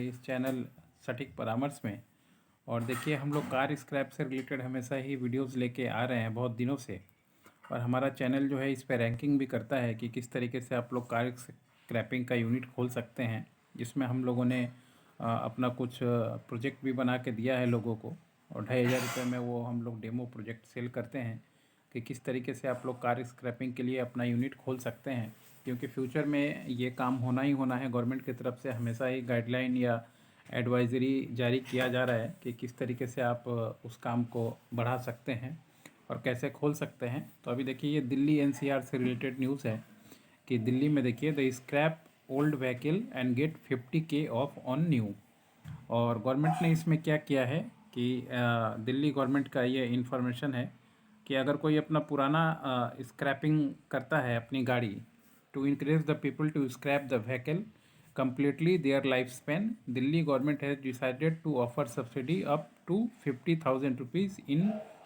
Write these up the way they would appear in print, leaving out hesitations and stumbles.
इस चैनल सटीक परामर्श में। और देखिए, हम लोग कार स्क्रैप से रिलेटेड हमेशा ही वीडियोस लेके आ रहे हैं बहुत दिनों से। और हमारा चैनल जो है इस पे रैंकिंग भी करता है कि किस तरीके से आप लोग कार स्क्रैपिंग का यूनिट खोल सकते हैं, जिसमें हम लोगों ने अपना कुछ प्रोजेक्ट भी बना के दिया है लोगों को। और 2,500 रुपये में वो हम लोग डेमो प्रोजेक्ट सेल करते हैं कि किस तरीके से आप लोग कार स्क्रैपिंग के लिए अपना यूनिट खोल सकते हैं। क्योंकि फ्यूचर में ये काम होना ही होना है। गवर्नमेंट की तरफ से हमेशा ही गाइडलाइन या एडवाइज़री जारी किया जा रहा है कि किस तरीके से आप उस काम को बढ़ा सकते हैं और कैसे खोल सकते हैं। तो अभी देखिए, ये दिल्ली एनसीआर से रिलेटेड न्यूज़ है कि दिल्ली में देखिए, the scrap old vehicle and get 50K off on new. और गवर्नमेंट ने इसमें क्या किया है कि दिल्ली गवर्नमेंट का ये इन्फॉर्मेशन है कि अगर कोई अपना पुराना स्क्रैपिंग करता है अपनी गाड़ी, to encourage the people to scrap the vehicle completely their lifespan, Delhi government has decided to offer subsidy up to 50,000 rupees in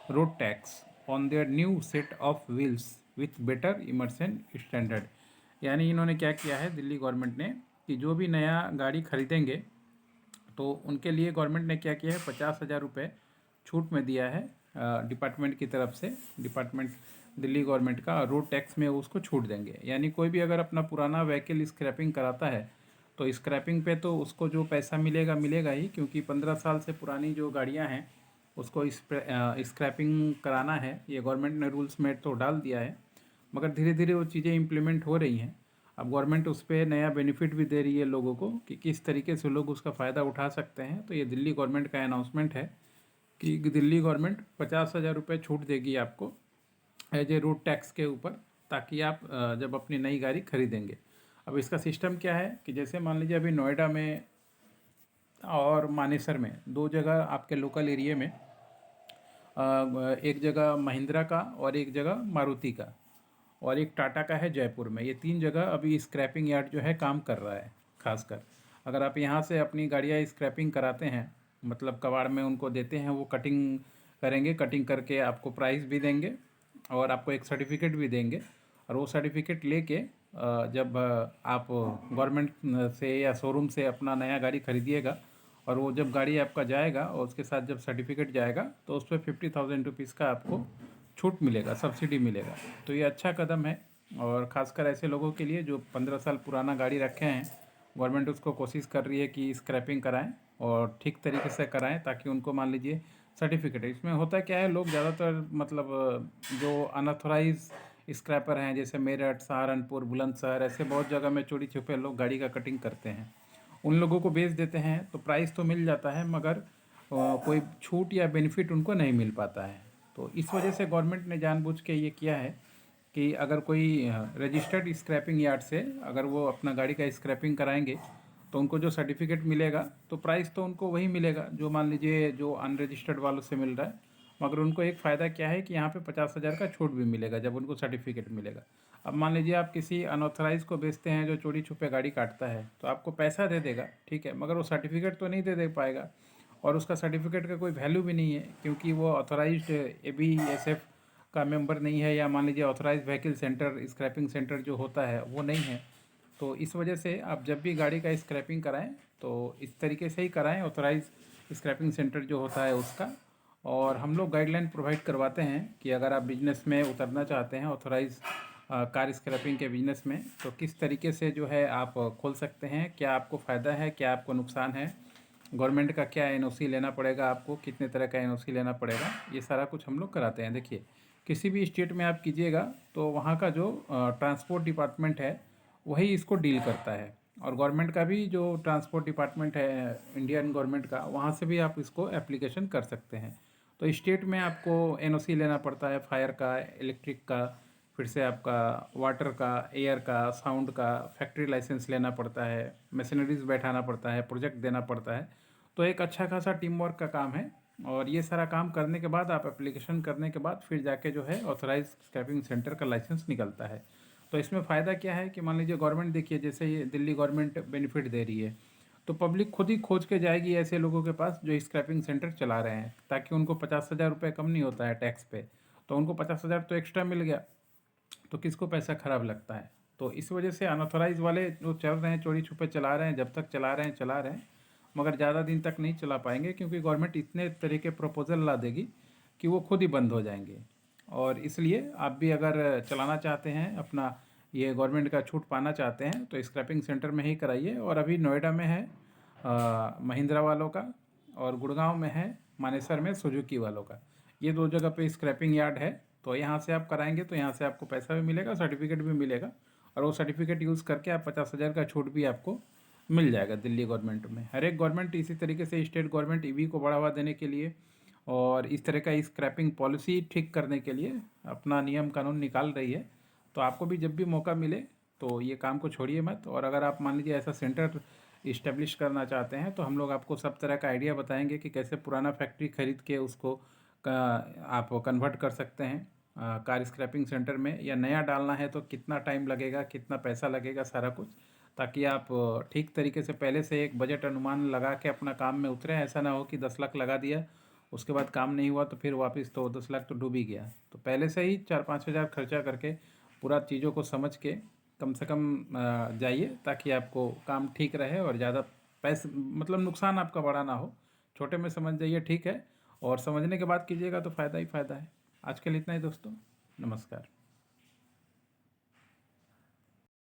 road tax on their new set of wheels with better emission standard। यानी इन्होंने क्या किया है Delhi government ने कि जो भी नया गाड़ी खरीदेंगे तो उनके लिए गवर्नमेंट ने क्या किया है, 50,000 रुपये छूट में दिया है डिपार्टमेंट की तरफ से। डिपार्टमेंट दिल्ली गवर्नमेंट का रोड टैक्स में उसको छूट देंगे। यानी कोई भी अगर अपना पुराना व्हीकल स्क्रैपिंग कराता है तो स्क्रैपिंग पे तो उसको जो पैसा मिलेगा मिलेगा ही, क्योंकि 15 साल से पुरानी जो गाड़ियां हैं उसको स्क्रैपिंग कराना है। ये गवर्नमेंट ने रूल्स में तो डाल दिया है, मगर धीरे धीरे वो चीज़ें इम्प्लीमेंट हो रही हैं। अब गवर्नमेंट उस पर नया बेनिफिट भी दे रही है लोगों को कि किस तरीके से लोग उसका फ़ायदा उठा सकते हैं। तो ये दिल्ली गवर्नमेंट का अनाउंसमेंट है कि दिल्ली गवर्नमेंट 50,000 रुपये छूट देगी आपको एज ए रोड टैक्स के ऊपर, ताकि आप जब अपनी नई गाड़ी खरीदेंगे। अब इसका सिस्टम क्या है कि जैसे मान लीजिए अभी नोएडा में और मानेसर में दो जगह आपके लोकल एरिया में, एक जगह महिंद्रा का और एक जगह मारुति का और एक टाटा का है जयपुर में। ये 3 जगह अभी स्क्रैपिंग यार्ड जो है काम कर रहा है। खासकर अगर आप यहाँ से अपनी गाड़ियाँ स्क्रैपिंग कराते हैं, मतलब कबाड़ में उनको देते हैं, वो कटिंग करेंगे, कटिंग करके आपको प्राइस भी देंगे और आपको एक सर्टिफिकेट भी देंगे। और वो सर्टिफिकेट लेके जब आप गवर्नमेंट से या शोरूम से अपना नया गाड़ी खरीदिएगा और वो जब गाड़ी आपका जाएगा और उसके साथ जब सर्टिफिकेट जाएगा तो उस पर 50,000 रुपीज़ का आपको छूट मिलेगा, सब्सिडी मिलेगा। तो ये अच्छा कदम है। और ख़ासकर ऐसे लोगों के लिए जो 15 साल पुराना गाड़ी रखे हैं, गवर्नमेंट उसको कोशिश कर रही है कि स्क्रैपिंग कराएं और ठीक तरीके से कराएं, ताकि उनको मान लीजिए सर्टिफिकेट। इसमें होता क्या है, लोग ज़्यादातर मतलब जो अनऑथोराइज स्क्रैपर हैं, जैसे मेरठ, सहारनपुर, बुलंदशहर, ऐसे बहुत जगह में चोरी छुपे लोग गाड़ी का कटिंग करते हैं। उन लोगों को बेच देते हैं तो प्राइस तो मिल जाता है, मगर कोई छूट या बेनिफिट उनको नहीं मिल पाता है। तो इस वजह से गवर्नमेंट ने जानबूझ के ये किया है कि अगर कोई रजिस्टर्ड स्क्रैपिंग यार्ड से अगर वो अपना गाड़ी का स्क्रैपिंग कराएंगे तो उनको जो सर्टिफिकेट मिलेगा तो प्राइस तो उनको वही मिलेगा जो मान लीजिए जो अनरजिस्टर्ड वालों से मिल रहा है। मगर उनको एक फ़ायदा क्या है कि यहाँ पे 50,000 का छूट भी मिलेगा जब उनको सर्टिफिकेट मिलेगा। अब मान लीजिए आप किसी अनऑथराइज को बेचते हैं जो चोरी छुपे गाड़ी काटता है, तो आपको पैसा दे देगा, ठीक है, मगर वो सर्टिफिकेट तो नहीं दे पाएगा। और उसका सर्टिफिकेट का कोई वैल्यू भी नहीं है, क्योंकि वो ऑथराइज्ड ABSF का मेंबर नहीं है, या मान लीजिए authorise vehicle centre, scrapping centre जो होता है वो नहीं है। तो इस वजह से आप जब भी गाड़ी का स्क्रैपिंग कराएं तो इस तरीके से ही कराएं, ऑथराइज स्क्रैपिंग सेंटर जो होता है उसका। और हम लोग गाइडलाइन प्रोवाइड करवाते हैं कि अगर आप बिजनेस में उतरना चाहते हैं ऑथराइज कार स्क्रैपिंग के बिजनेस में, तो किस तरीके से जो है आप खोल सकते हैं, क्या आपको फ़ायदा है, क्या आपको नुकसान है, गवर्नमेंट का क्या NOC लेना पड़ेगा, आपको कितने तरह का NOC लेना पड़ेगा, ये सारा कुछ हम लोग कराते हैं। देखिए, किसी भी स्टेट में आप कीजिएगा तो वहाँ का जो ट्रांसपोर्ट डिपार्टमेंट है वही इसको डील करता है। और गवर्नमेंट का भी जो ट्रांसपोर्ट डिपार्टमेंट है इंडियन गवर्नमेंट का, वहाँ से भी आप इसको एप्लीकेशन कर सकते हैं। तो स्टेट में आपको NOC लेना पड़ता है, फायर का, इलेक्ट्रिक का, फिर से आपका वाटर का, एयर का, साउंड का, फैक्ट्री लाइसेंस लेना पड़ता है, मशीनरीज बैठाना पड़ता है, प्रोजेक्ट देना पड़ता है। तो एक अच्छा खासा टीम वर्क का काम है। और ये सारा काम करने के बाद आप एप्लीकेशन करने के बाद फिर जाके जो है ऑथराइज स्क्रैपिंग सेंटर का लाइसेंस निकलता है। तो इसमें फ़ायदा क्या है कि मान लीजिए गवर्नमेंट, देखिए जैसे ये दिल्ली गवर्नमेंट बेनिफिट दे रही है, तो पब्लिक खुद ही खोज के जाएगी ऐसे लोगों के पास जो स्क्रैपिंग सेंटर चला रहे हैं, ताकि उनको 50,000 रुपये कम नहीं होता है टैक्स पे, तो उनको 50,000 तो एक्स्ट्रा मिल गया, तो किसको पैसा ख़राब लगता है। तो इस वजह से अनऑथराइज वाले जो चल रहे हैं, चोरी छुपे चला रहे हैं, जब तक चला रहे हैं चला रहे हैं, मगर ज़्यादा दिन तक नहीं चला पाएंगे, क्योंकि गवर्नमेंट इतने तरह के प्रपोजल ला देगी कि वो खुद ही बंद हो जाएंगे। और इसलिए आप भी अगर चलाना चाहते हैं, अपना ये गवर्नमेंट का छूट पाना चाहते हैं, तो स्क्रैपिंग सेंटर में ही कराइए। और अभी नोएडा में है महिंद्रा वालों का, और गुड़गांव में है मानेसर में सुजुकी वालों का। ये दो जगह पे स्क्रैपिंग यार्ड है। तो यहाँ से आप कराएंगे तो यहाँ से आपको पैसा भी मिलेगा, सर्टिफिकेट भी मिलेगा, और वो सर्टिफिकेट यूज़ करके आप 50,000 का छूट भी आपको मिल जाएगा दिल्ली गवर्नमेंट में। हर एक गवर्नमेंट इसी तरीके से, स्टेट गवर्नमेंट ईवी को बढ़ावा देने के लिए और इस तरह का स्क्रैपिंग पॉलिसी ठीक करने के लिए अपना नियम कानून निकाल रही है। तो आपको भी जब भी मौका मिले तो ये काम को छोड़िए मत। और अगर आप मान लीजिए ऐसा सेंटर इस्टेब्लिश करना चाहते हैं, तो हम लोग आपको सब तरह का आइडिया बताएंगे कि कैसे पुराना फैक्ट्री खरीद के उसको आप कन्वर्ट कर सकते हैं कार स्क्रैपिंग सेंटर में, या नया डालना है तो कितना टाइम लगेगा, कितना पैसा लगेगा, सारा कुछ, ताकि आप ठीक तरीके से पहले से एक बजट अनुमान लगा के अपना काम में उतरें। ऐसा ना हो कि 10 लाख लगा दिया, उसके बाद काम नहीं हुआ तो फिर वापस तो 10 लाख तो डूब ही गया। तो पहले से ही 4-5 हज़ार खर्चा करके पूरा चीज़ों को समझ के कम से कम जाइए, ताकि आपको काम ठीक रहे और ज़्यादा पैसे, मतलब नुकसान आपका बड़ा ना हो। छोटे में समझ जाइए, ठीक है, और समझने के बाद कीजिएगा तो फ़ायदा ही फ़ायदा है। आज के लिए इतना ही दोस्तों, नमस्कार।